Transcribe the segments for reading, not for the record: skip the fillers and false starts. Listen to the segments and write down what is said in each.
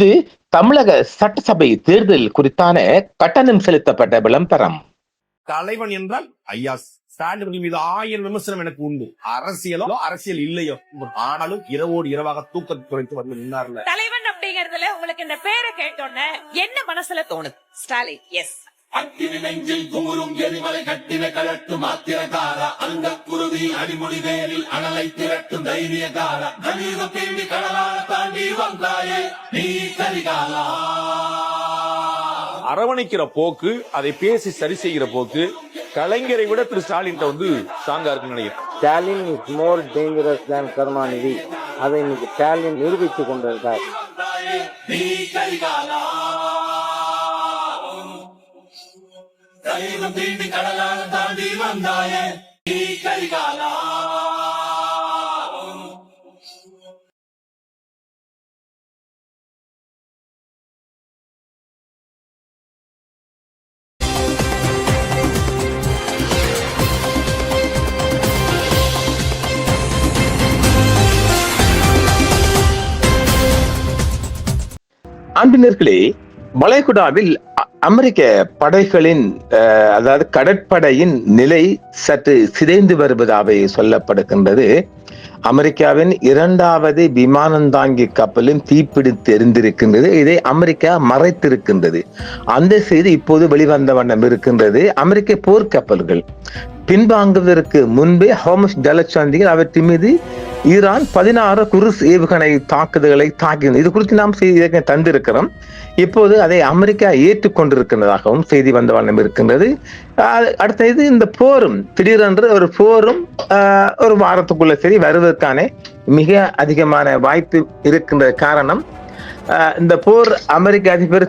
இது தமிழக சட்டசபை தேர்தல் குறித்தான கட்டணம் செலுத்தப்பட்ட விளம்பரம். தலைவன் என்றால் ஐயா ஸ்டாலின் மீது 1000 விமர்சனம் எனக்கு உண்டு. அரசியல் இல்லையோ, ஆனாலும் இரவோடு இரவாக தூக்கத்தை குறைத்து வந்து நின்னார்ல. தலைவன் அப்படிங்கறதுல உங்களுக்கு இந்த பேரை கேட்டோன்னே என்ன மனசுல தோணுது? ஸ்டாலின். எஸ். அக்கினி நெஞ்சில் குமுறும் எரிமலை கட்டின கலட்டும் ஆத்திரகாரா, அந்த குருதி அடிமுடி வேரில் அனலை திரட்டும் தைரியகாரா, கலியுகம் தேடி கடலால தாண்டி வந்தாயே நீ கரிகாலா. அரவணைக்கிற போக்கு, அதை பேசி சரி செய்கிற போக்கு கலைஞரை விட திரு ஸ்டாலின் வந்து ஸ்ட்ராங்கா இருக்குன்னு நினைக்கிறேன். ஸ்டாலின் இஸ் மோர் டேஞ்சரஸ் தேன் கருணாநிதி. அதை இன்னைக்கு ஸ்டாலின் நிரூபித்துக் கொண்டிருக்கார். நீ கரிகாலா, கலியுகம் தேடி கடலால தாண்டி வந்தாயே நீ கரிகாலா. அன்பினர்களே, வளைகுடாவில் அமெரிக்க படைகளின் அதாவது கடற்படையின் நிலை சற்று சிதைந்து வருவதாக சொல்லப்படுகின்றது. அமெரிக்காவின் 2வது விமானந்தாங்கி கப்பலும் தீப்பிடித்து எரிந்திருக்கின்றது. இதை அமெரிக்கா மறைத்திருக்கின்றது. அந்த செய்தி இப்போது வெளிவந்த வண்ணம் இருக்கின்றது. அமெரிக்க போர்க்கப்பல்கள் பின்வாங்குவதற்கு முன்பே ஹோமஸ் ஜலசந்தியில் அவற்றின் மீது ஈரான் 16 குருஸ் ஏவுகணை தாக்குதல்களை தாக்கியது. இது குறித்து நாம் செய்தி தந்திருக்கிறோம். இப்போது அதை அமெரிக்கா ஏற்றுக்கொண்டிருக்கிறதாகவும் செய்தி வந்த வண்ணம் இருக்கின்றது. அடுத்தது இந்த போரும் திடீரென்று ஒரு போரும் ஒரு வாரத்துக்குள்ள சரி வருவதற்கான மிக அதிகமான வாய்ப்பு இருக்கின்ற காரணம், இந்த போர் அமெரிக்க அதிபர்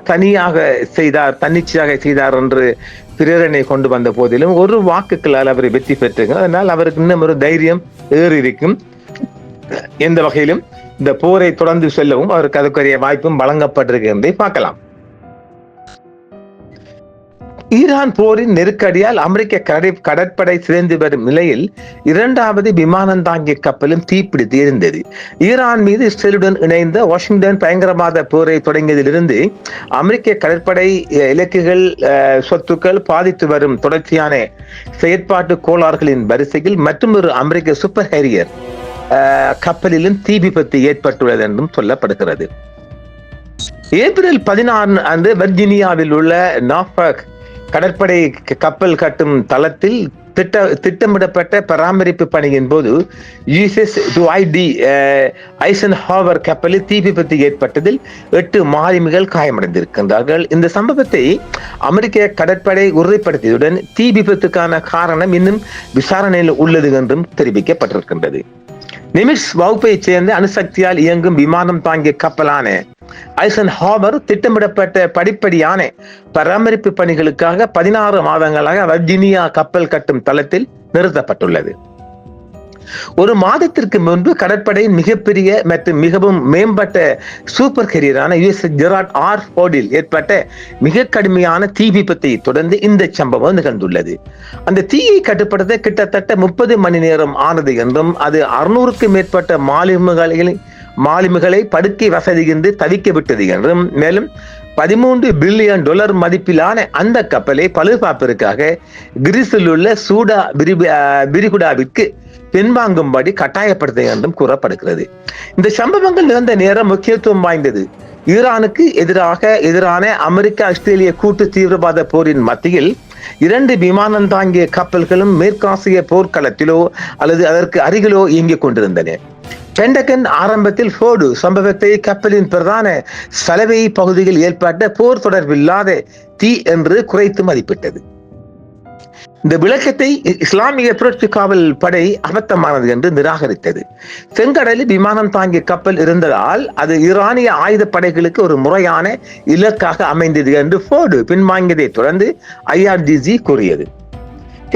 தன்னிச்சையாக செய்தார் என்று பிரேரணை கொண்டு வந்த போதிலும் ஒரு வாக்குகளால் அவர் வெற்றி பெற்றிருக்கிறார். அதனால் அவருக்கு இன்னும் ஒரு தைரியம் ஏறி இருக்கும். எந்த வகையிலும் இந்த போரை தொடர்ந்து செல்லவும் அவருக்கு அதுக்குரிய வாய்ப்பும் வழங்கப்பட்டிருக்கிறதை பார்க்கலாம். ஈரான் போரின் நெருக்கடியால் அமெரிக்க கடற்படை சிதைந்து வரும் நிலையில் 2வது விமானந்தாங்கி கப்பலும் தீப்பிடித்து எரிந்தது. ஈரான் மீது இஸ்ரேலுடன் இணைந்த வாஷிங்டன் பயங்கரவாத போரை தொடங்கியதிலிருந்து அமெரிக்க கடற்படை இலக்குகள் சொத்துக்கள் பாதித்து வரும் தொடர்ச்சியான செயற்பாட்டு கோளாறுகளின் வரிசையில் மற்றொரு அமெரிக்க சூப்பர் ஹேரியர் கப்பலிலும் தீ விபத்து ஏற்பட்டுள்ளது என்றும் சொல்லப்படுகிறது. ஏப்ரல் 16 அன்று வர்ஜீனியாவில் உள்ள நார்ஃபாக் கடற்படை கப்பல் கட்டும் தளத்தில் திட்டமிடப்பட்ட பராமரிப்பு பணியின் போது USS Dwight D. ஐசன்ஹாவர் கப்பலில் தீ விபத்து ஏற்பட்டதில் 8 மாலுமிகள் காயமடைந்திருக்கின்றார்கள். இந்த சம்பவத்தை அமெரிக்க கடற்படை உறுதிப்படுத்தியதுடன் தீ விபத்துக்கான காரணம் இன்னும் விசாரணையில் உள்ளது என்றும் தெரிவிக்கப்பட்டிருக்கின்றது. நிமிட்ஸ் வகுப்பை சேர்ந்த அணுசக்தியால் இயங்கும் விமானம் தாங்கிய கப்பலான ஐசன்ஹாவர் திட்டமிடப்பட்ட படிப்படியான பராமரிப்பு பணிகளுக்காக 16 மாதங்களாக வர்ஜீனியா கப்பல் கட்டும் தளத்தில் நிறுத்தப்பட்டுள்ளது. ஒரு மாதத்திற்கு முன்பு கடற்படையின் மிகப்பெரிய மற்றும் மிகவும் மேம்பட்ட சூப்பர் கேரியரான USS ஜெரால்ட் ஆர் ஃபோர்டில் ஏற்பட்ட மிக கடுமையான தீ விபத்தை தொடர்ந்து இந்த சம்பவம் நிகழ்ந்துள்ளது. அந்த தீயை கட்டுப்படுத்த கிட்டத்தட்ட 30 மணி நேரம் ஆனது என்றும் அது 600க்கும் மேற்பட்ட மாலுமிகளை படுக்கை வசதியின்றி தவிக்க விட்டது என்றும், மேலும் $13 பில்லியன் மதிப்பிலான அந்த கப்பலை பழுதுபார்ப்பிற்காக கிரீஸில் உள்ள சூடா விரிகுடாவிற்கு பின்வாங்கும்படி கட்டாயப்படுத்த என்றும் கூறப்படுகிறது. இந்த சம்பவங்கள் நிகழ்ந்த நேரம் முக்கியத்துவம் வாய்ந்தது. ஈரானுக்கு எதிரான அமெரிக்கா ஆஸ்திரேலிய கூட்டு தீவிரவாத போரின் மத்தியில் 2 விமானந்தாங்கிய கப்பல்களும் மேற்காசிய போர்க்களத்திலோ அல்லது அதற்கு அருகிலோ இயங்கிக் கொண்டிருந்தன. பென்டகன் ஆரம்பத்தில் ஃபோர்டு சம்பவத்தை கப்பலின் பிரதான சலவை பகுதியில் ஏற்பட்ட போர் தொடர்பில்லாத தீ என்று குறைத்து மதிப்பிட்டது. இந்த விளக்கத்தை இஸ்லாமிய புரட்சி காவல் படை அபத்தமானது என்று நிராகரித்தது. செங்கடலில் விமானம் தாங்கிய கப்பல் இருந்ததால் அது ஈரானிய ஆயுத படைகளுக்கு ஒரு முறையான இலக்காக அமைந்தது என்று ஃபோர்டு பின்வாங்கியதை தொடர்ந்து IRGC கூறியது.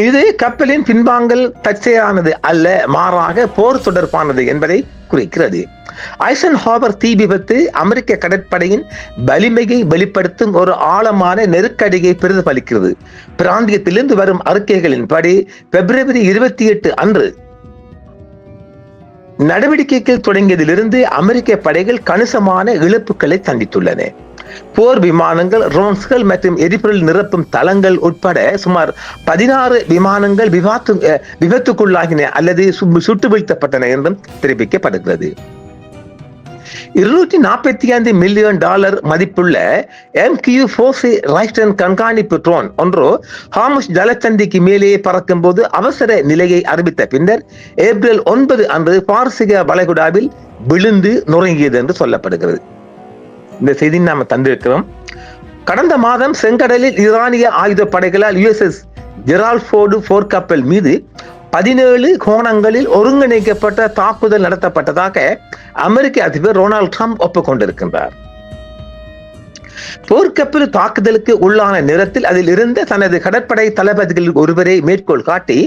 இது கப்பலின் பின்வாங்கல் தற்செயலானது அல்ல, மாறாக போர் தொடர்பானது என்பதை குறிக்கிறது. ஐசன்ஹாவர் தீ விபத்து அமெரிக்க கடற்படையின் வலிமையை வெளிப்படுத்தும் ஒரு ஆழமான நெருக்கடியை பிரதிபலிக்கிறது. பிராந்தியத்திலிருந்து வரும் அறிக்கைகளின்படி February 28 அன்று நடவடிக்கைகள் தொடங்கியதிலிருந்து அமெரிக்க படைகள் கணிசமான இழப்புகளை சந்தித்துள்ளன. போர் விமானங்கள், ட்ரோன்ஸ்கள் மற்றும் எரிபொருள் நிரப்பும் தளங்கள் உட்பட சுமார் 16 விமானங்கள் விபத்துக்குள்ளாகின அல்லது சுட்டு வீழ்த்தப்பட்டன என்றும் தெரிவிக்கப்படுகிறது. $245 மில்லியன் மதிப்புள்ள MQ-4C ரைஸ்டன் கண்காணிப்பு ட்ரோன் ஒன்று ஹார்முஸ் ஜலசந்திக்கு மேலே பறக்கும் போது அவசர நிலையை அறிவித்த பின்னர் ஏப்ரல் 9 அன்று பார்சிக வளைகுடாவில் விழுந்து நுழைங்கியது என்று சொல்லப்படுகிறது. இந்த செய்தி நாம தந்திருக்கிறோம். கடந்த மாதம் செங்கடலில் ஈரானிய ஆயுத படைகளால் USS ஜெரால்ட் ஃபோர்டு போர்க்கப்பல் மீது 17 கோணங்களில் ஒருங்கிணைக்கப்பட்ட தாக்குதல் நடத்தப்பட்டதாக அமெரிக்க அதிபர் டொனால்ட் ட்ரம்ப் ஒப்புக்கொண்டிருக்கின்றார். போர்க்கப்பல் தாக்குதலுக்கு உள்ளான நேரத்தில் அதில் இருந்த தனது கடற்படை தளபதிகளில் ஒருவரை மேற்கோள் காட்டி,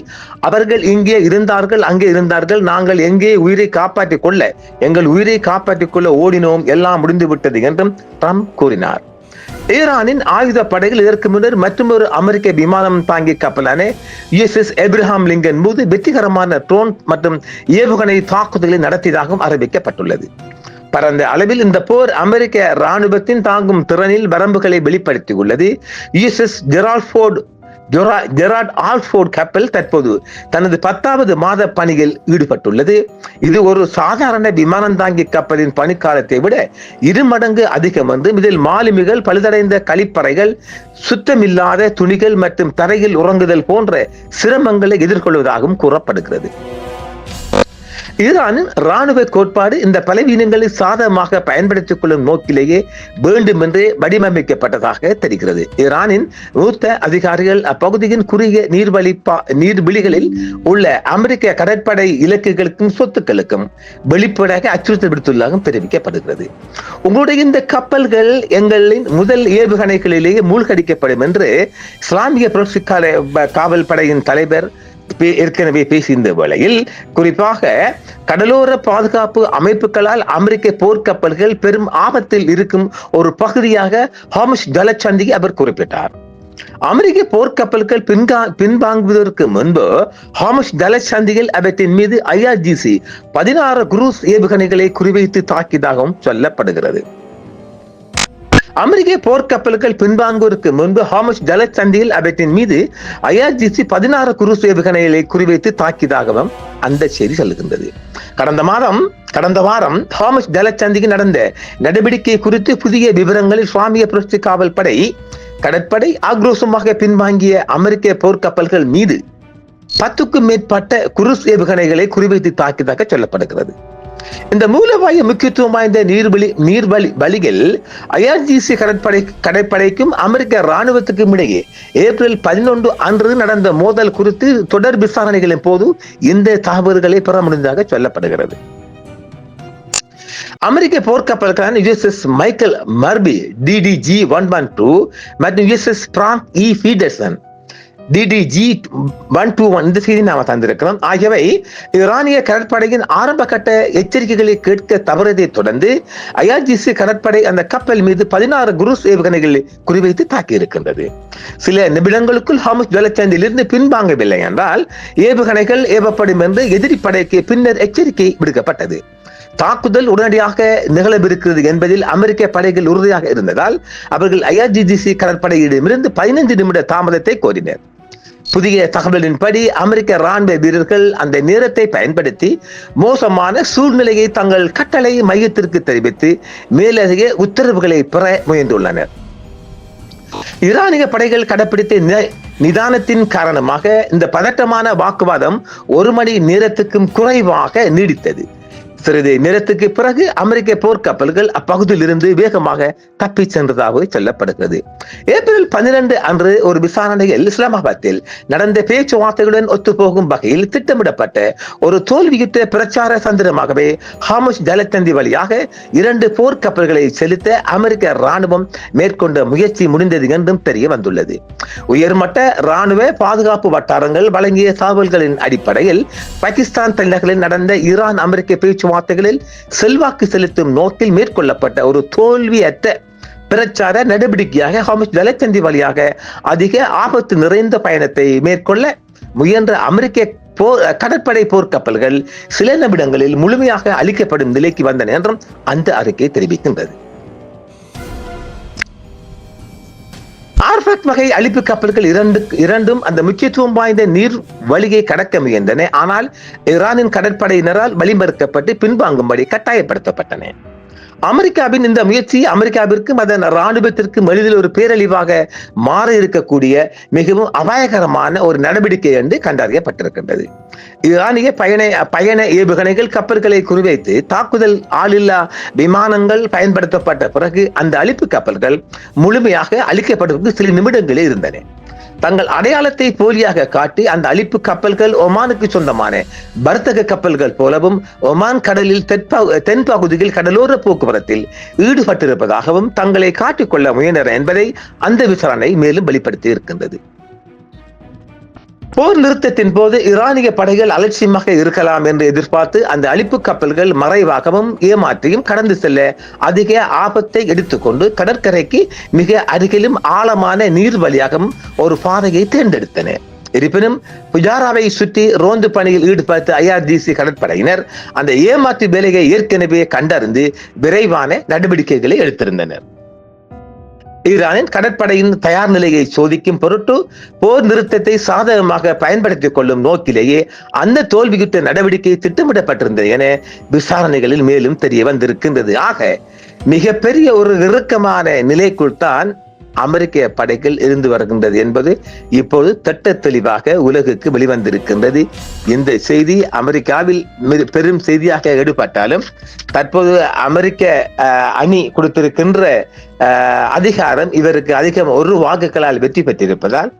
அவர்கள் இங்கே இருந்தார்கள், அங்கே இருந்தார்கள், நாங்கள் எங்கே உயிரை காப்பாற்றிக் கொள்ள, எங்கள் உயிரை காப்பாற்றிக் கொள்ள ஓடினோம், எல்லாம் முடிந்து விட்டது என்றும் ட்ரம்ப் கூறினார். ஈரானின் ஆயுத படைகள் இதற்கு முன்னர் மற்றொரு அமெரிக்க விமானம் தாங்கி கப்பலான USS ஏப்ரஹாம் லிங்கன் மீது வெற்றிகரமான ட்ரோன் மற்றும் ஏவுகணை தாக்குதல்களை நடத்தியதாகவும் அறிவிக்கப்பட்டுள்ளது. பரந்த அளவில் இந்த போர் அமெரிக்க ராணுவத்தின் தாங்கும் திறனில் வரம்புகளை வெளிப்படுத்தியுள்ளது. USS ஜெரால்ட் ஆல்ஃபோர்ட் கப்பல் தற்போது தனது 10வது மாத பணியில் ஈடுபட்டுள்ளது. இது ஒரு சாதாரண விமானம் தாங்கி கப்பலின் பணிக்காலத்தை விட 2 மடங்கு அதிகம் என்றும் இதில் மாலுமிகள், பழுதடைந்த கழிப்பறைகள், சுத்தமில்லாத துணிகள் மற்றும் தரையில் உறங்குதல் போன்ற சிரமங்களை எதிர்கொள்வதாகவும் கூறப்படுகிறது. ஈரானின் ராணுவ கோட்பாடு இந்த பலவீனங்களை சாதகமாக பயன்படுத்திக் கொள்ளும் நோக்கிலேயே வேண்டுமென்றே வடிவமைக்கப்பட்டதாக தெரிகிறது. ஈரானின் மூத்த அதிகாரிகள் அப்பகுதியின் குறுகிய நீர்வழிகளில் உள்ள அமெரிக்க கடற்படை இலக்குகளுக்கும் சொத்துக்களுக்கும் வெளிப்படையாக அச்சுறுத்தல் விடுத்துள்ளதாகவும் தெரிவிக்கப்படுகிறது. உங்களுடைய இந்த கப்பல்கள் எங்களின் முதல் ஏவுகணைகளிலேயே மூழ்கடிக்கப்படும் என்று இஸ்லாமிய புரட்சி காவல் படையின் தலைவர் ஏற்கனவே பேசியிருந்த வேளையில், குறிப்பாக கடலோர பாதுகாப்பு அமைப்புகளால் அமெரிக்க போர்க்கப்பல்கள் பெரும் ஆபத்தில் இருக்கும் ஒரு பகுதியாக ஹார்முஸ் ஜலசந்தியை அவர் குறிப்பிட்டார். அமெரிக்க போர்க்கப்பல்கள் பின்வாங்குவதற்கு முன்பு ஹார்முஸ் ஜலசந்தியில் அவற்றின் மீது IRGC 16 குரூஸ் ஏவுகணைகளை குறிவைத்து தாக்கியதாகவும் சொல்லப்படுகிறது. அமெரிக்க போர்க்கப்பல்கள் பின்வாங்குவதற்கு முன்பு ஹார்முஸ் ஜலசந்தியில் அவற்றின் மீது IRGC 16 குரூஸ் ஏவுகணைகளை குறிவைத்து தாக்கியதாகவும் அந்த செய்தி சொல்லுகின்றது. கடந்த வாரம் ஹார்முஸ் ஜலசந்தியில் நடந்த நடவடிக்கை குறித்து புதிய விவரங்களில் இஸ்லாமிய புரட்சி காவல் படை கடற்படை ஆக்ரோஷமாக பின்வாங்கிய அமெரிக்க போர்க்கப்பல்கள் மீது 10க்கும் மேற்பட்ட குரூஸ் ஏவுகணைகளை குறிவைத்து தாக்கியதாக சொல்லப்படுகிறது. இந்த மூலவாய முக்கியத்துவம் வாய்ந்த நீர்வழிகள் IRGC கடற்படைக்கும் அமெரிக்க ராணுவத்துக்கும் இடையே ஏப்ரல் 11 அன்று நடந்த மோதல் குறித்து தொடர் விசாரணைகளின் போது இந்த தகவல்களை பெற முடிந்ததாக சொல்லப்படுகிறது. அமெரிக்க போர்க்கப்பல்களான USS மைக்கேல் மர்பி DDG-112 மற்றும் USS பிராங்க் E. பீடர்சன் DDG-121 இந்த செய்தி நாம தந்திருக்கிறோம். ஆகியவை ஈரானிய கடற்படையின் ஆரம்ப கட்ட எச்சரிக்கைகளை கேட்க தவறதை தொடர்ந்து IRGC கடற்படை அந்த கப்பல் மீது 16 குரூஸ் ஏவுகணைகளை குறிவைத்து தாக்கி இருக்கின்றது. சில நிமிடங்களுக்குள் ஹார்முஸ் ஜலசந்தியிலிருந்து பின்வாங்கவில்லை என்றால் ஏவுகணைகள் ஏவப்படும் என்று எதிரி படைக்கு பின்னர் எச்சரிக்கை விடுக்கப்பட்டது. தாக்குதல் உடனடியாக நிகழவிருக்கிறது என்பதில் அமெரிக்க படைகள் உறுதியாக இருந்ததால் அவர்கள் IRGC கடற்படையிடமிருந்து 15 நிமிட தாமதத்தை கோரினர். புதிய தகவலின்படி அமெரிக்க ராணுவ வீரர்கள் அந்த நேரத்தை பயன்படுத்தி மோசமான சூழ்நிலையை தங்கள் கட்டளை மையத்திற்கு தெரிவித்து மேலதிக உத்தரவுகளை பெற முயன்றுள்ளனர். ஈரானிய படைகள் கடைபிடித்த நிதானத்தின் காரணமாக இந்த பதட்டமான வாக்குவாதம் 1 மணி நேரத்துக்கும் குறைவாக நீடித்தது. சிறிது நேரத்துக்கு பிறகு அமெரிக்க போர்க்கப்பல்கள் அப்பகுதியில் இருந்து வேகமாக தப்பி சென்றதாக சொல்லப்படுகிறது. ஏப்ரல் 12 அன்று ஒரு விசாரணையில் இஸ்லாமாபாத்தில் நடந்த பேச்சுவார்த்தைகளுடன் ஒத்துப்போகும் வகையில் திட்டமிடப்பட்ட ஒரு தோல்வியுற்ற பிரச்சார தந்திரமாகவே ஹார்முஸ் ஜலசந்தி வழியாக 2 போர்க்கப்பல்களை செலுத்த அமெரிக்க ராணுவம் மேற்கொண்ட முயற்சி முடிந்தது என்றும் தெரிய வந்துள்ளது. உயர்மட்ட ராணுவ பாதுகாப்பு வட்டாரங்கள் வழங்கிய தகவல்களின் அடிப்படையில் பாகிஸ்தான் தலைநகரில் நடந்த ஈரான் அமெரிக்க பேச்சுவார்த்தைகளில் செல்வாக்கு செலுத்தும் நோக்கில் மேற்கொள்ளப்பட்ட ஒரு தோல்வியற்ற பிரச்சார நடவடிக்கையாக ஹார்முஸ் ஜலசந்தி வழியாக அதிக ஆபத்து நிறைந்த பயணத்தை மேற்கொள்ள முயன்ற அமெரிக்க கடற்படை போர்க்கப்பல்கள் சில நிமிடங்களில் முழுமையாக அழிக்கப்படும் நிலைக்கு வந்தன என்றும் அந்த அறிக்கை தெரிவிக்கின்றது. ஆர்பாக் வகை அழிப்பு கப்பல்கள் இரண்டும் அந்த முக்கியத்துவம் வாய்ந்த நீர் வழியை கடக்க முயன்றன. ஆனால் ஈரானின் கடற்படையினரால் வழிமறுக்கப்பட்டு பின்வாங்கும்படி கட்டாயப்படுத்தப்பட்டன. அமெரிக்காவின் இந்த முயற்சி அமெரிக்காவிற்கும் அதன் இராணுவத்திற்கும் எளிதில் ஒரு பேரழிவாக மாற இருக்கக்கூடிய மிகவும் அபாயகரமான ஒரு நடவடிக்கை என்று கண்டறியப்பட்டிருக்கின்றது. ஈரானிய பயண ஏவுகணைகள் கப்பல்களை குறிவைத்து தாக்குதல் ஆளில்லா விமானங்கள் பயன்படுத்தப்பட்ட பிறகு அந்த அழிப்பு கப்பல்கள் முழுமையாக அழிக்கப்படுவதற்கு சில நிமிடங்களே இருந்தன. தங்கள் அடையாளத்தை போலியாக காட்டி அந்த அழிப்பு கப்பல்கள் ஒமானுக்கு சொந்தமான வர்த்தக கப்பல்கள் போலவும் ஒமான் கடலில் தென்பகுதியில் கடலோர போக்குவரத்தில் ஈடுபட்டிருப்பதாகவும் தங்களை காட்டிக்கொள்ள முயன்றனர் என்பதை அந்த விசாரணை மேலும் வெளிப்படுத்தி இருக்கின்றது. போர் நிறுத்தத்தின் போது ஈரானிய படைகள் அலட்சியமாக இருக்கலாம் என்று எதிர்பார்த்து அந்த அழிப்பு கப்பல்கள் மறைவாகவும் ஏமாற்றியும் கடந்து செல்ல அதிக ஆபத்தை எடுத்துக்கொண்டு கடற்கரைக்கு மிக அருகிலும் ஆழமான நீர் வழியாகவும் ஒரு பாதையை தேர்ந்தெடுத்தன. இருப்பினும் புஜாராவை சுற்றி ரோந்து பணியில் ஈடுபட்ட IRGC கடற்படையினர் அந்த ஏமாற்று வேலையை ஏற்கனவே கண்டறிந்து விரைவான நடவடிக்கைகளை எடுத்திருந்தனர். ஈரானின் கடற்படையின் தயார் நிலையை சோதிக்கும் பொருட்டு போர் நிறுத்தத்தை சாதகமாக பயன்படுத்திக் கொள்ளும் நோக்கிலேயே அந்த தோல்வியுற்ற நடவடிக்கை திட்டமிடப்பட்டிருந்தது என விசாரணைகளில் மேலும் தெரிய வந்திருக்கின்றது. ஆக மிகப்பெரிய ஒரு இறுக்கமான நிலைக்குள் தான் அமெரிக்க படைகள் இருந்து வருகின்றது என்பது இப்போது திட்ட தெளிவாக உலகுக்கு வெளிவந்திருக்கின்றது. இந்த செய்தி அமெரிக்காவில் பெரும் செய்தியாக எடுபட்டாலும் தற்போது அமெரிக்க அணி கொடுத்திருக்கின்ற அதிகாரம் இவருக்கு அதிகம் ஒரு வாக்குகளால் வெற்றி பெற்றிருப்பதால்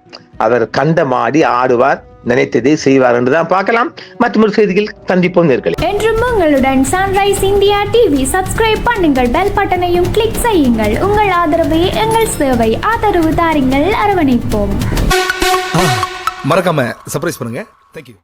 அவர் கண்டமாடி ஆடுவார், நினைத்ததை செய்வார் என்றுதான் பார்க்கலாம். மற்றொரு செய்தியில் சந்திப்போம் நேர்களே. என்றும் உங்களுடன் சன்ரைஸ் இந்தியா டிவி சப்ஸ்கிரைப் பண்ணுங்கள், பெல் பட்டனையும் கிளிக் செய்யுங்கள். உங்கள் ஆதரவே எங்கள் சேவை. ஆதரவு தாருங்கள், அரவணைப்போம். மறக்காம சர்ப்ரைஸ் பண்ணுங்க. தேங்க்யூ.